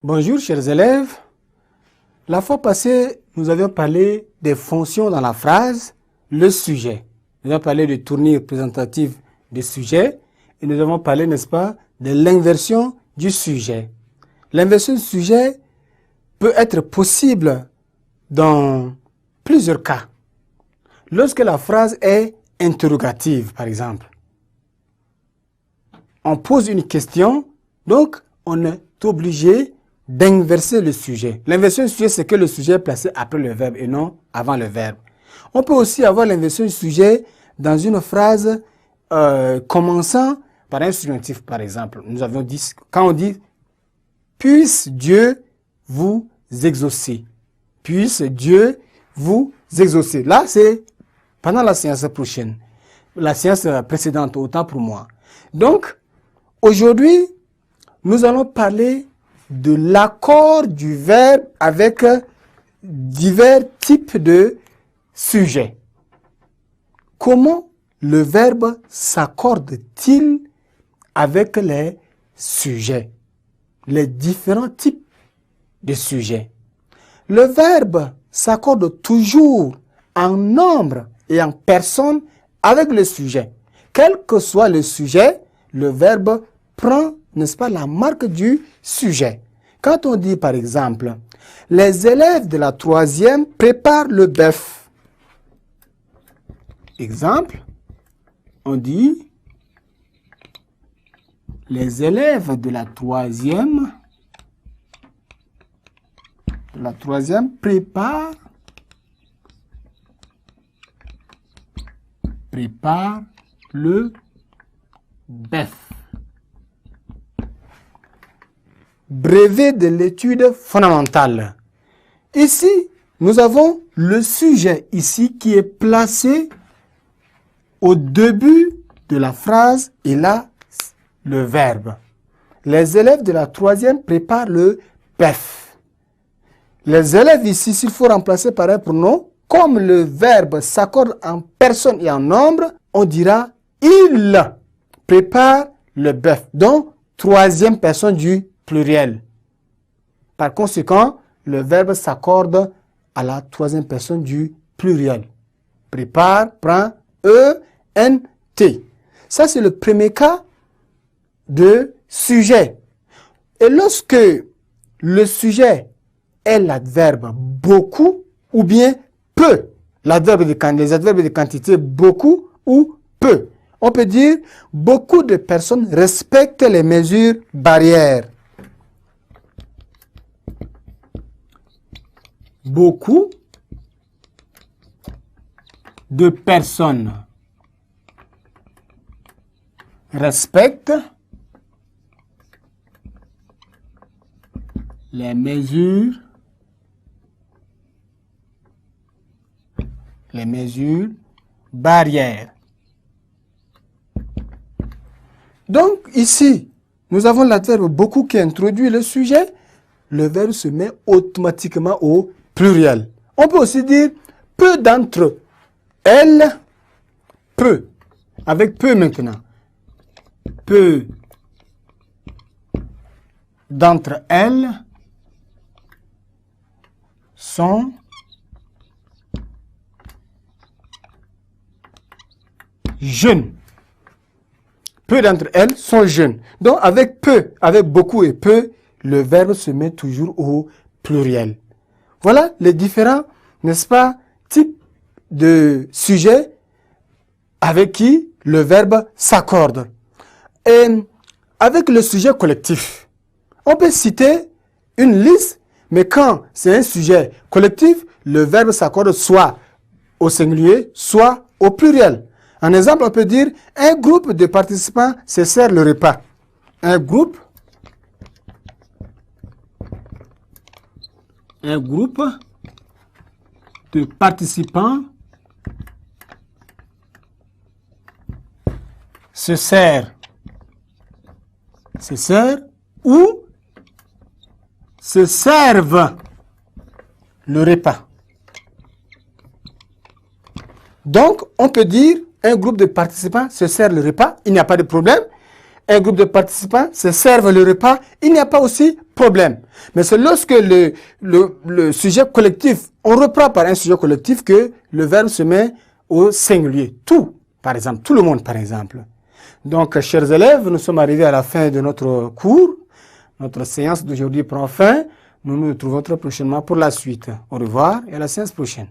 Bonjour chers élèves. La fois passée, nous avions parlé des fonctions dans la phrase, le sujet. Nous avons parlé de tournure présentative du sujet et nous avons parlé, n'est-ce pas, de l'inversion du sujet. L'inversion du sujet peut être possible dans plusieurs cas. Lorsque la phrase est interrogative, par exemple, on pose une question, donc on est obligé d'inverser le sujet. L'inversion du sujet, c'est que le sujet est placé après le verbe et non avant le verbe. On peut aussi avoir l'inversion du sujet dans une phrase commençant par un subjonctif, par exemple. Nous avions dit, quand on dit « puisse Dieu vous exaucer ». Puisse Dieu vous exaucer. Là, c'est pendant la séance prochaine. La séance précédente, autant pour moi. Donc, aujourd'hui, nous allons parler de l'accord du verbe avec divers types de sujets. Comment le verbe s'accorde-t-il avec les sujets, les différents types de sujets? Le verbe s'accorde toujours en nombre et en personne avec le sujet. Quel que soit le sujet, le verbe prend, n'est-ce pas, la marque du sujet. Quand on dit, par exemple, les élèves de la 3e préparent le bœuf. Exemple, on dit, les élèves de la 3e préparent le bœuf. Brevet de l'étude fondamentale. Ici, nous avons le sujet ici qui est placé au début de la phrase et là, le verbe. Les élèves de la 3e préparent le bœuf. Les élèves ici, s'il faut remplacer par un pronom, comme le verbe s'accorde en personne et en nombre, on dira « il prépare le bœuf ». Donc, 3e personne du pluriel. Par conséquent, le verbe s'accorde à la 3e personne du pluriel. Prépare, prend, E-N-T. Ça, c'est le premier cas de sujet. Et lorsque le sujet est l'adverbe beaucoup ou bien peu, les adverbes de quantité beaucoup ou peu, on peut dire beaucoup de personnes respectent les mesures barrières. Beaucoup de personnes respectent les mesures barrières. Donc ici, nous avons l'adverbe beaucoup qui introduit le sujet. Le verbe se met automatiquement au pluriel. On peut aussi dire peu d'entre elles, peu, avec peu maintenant. Peu d'entre elles sont jeunes. Peu d'entre elles sont jeunes. Donc avec peu, avec beaucoup et peu, le verbe se met toujours au pluriel. Voilà les différents, n'est-ce pas, types de sujets avec qui le verbe s'accorde. Et avec le sujet collectif, on peut citer une liste, mais quand c'est un sujet collectif, le verbe s'accorde soit au singulier, soit au pluriel. En exemple, on peut dire un groupe de participants se sert le repas. Un groupe de participants se sert ou se servent le repas. Donc, on peut dire un groupe de participants se sert le repas, il n'y a pas de problème. un groupe de participants se servent le repas, il n'y a pas aussi problème. Mais c'est lorsque le sujet collectif, on reprend par un sujet collectif que le verbe se met au singulier. Tout, par exemple, tout le monde, par exemple. Donc, chers élèves, nous sommes arrivés à la fin de notre cours. Notre séance d'aujourd'hui prend fin. Nous nous retrouvons très prochainement pour la suite. Au revoir et à la séance prochaine.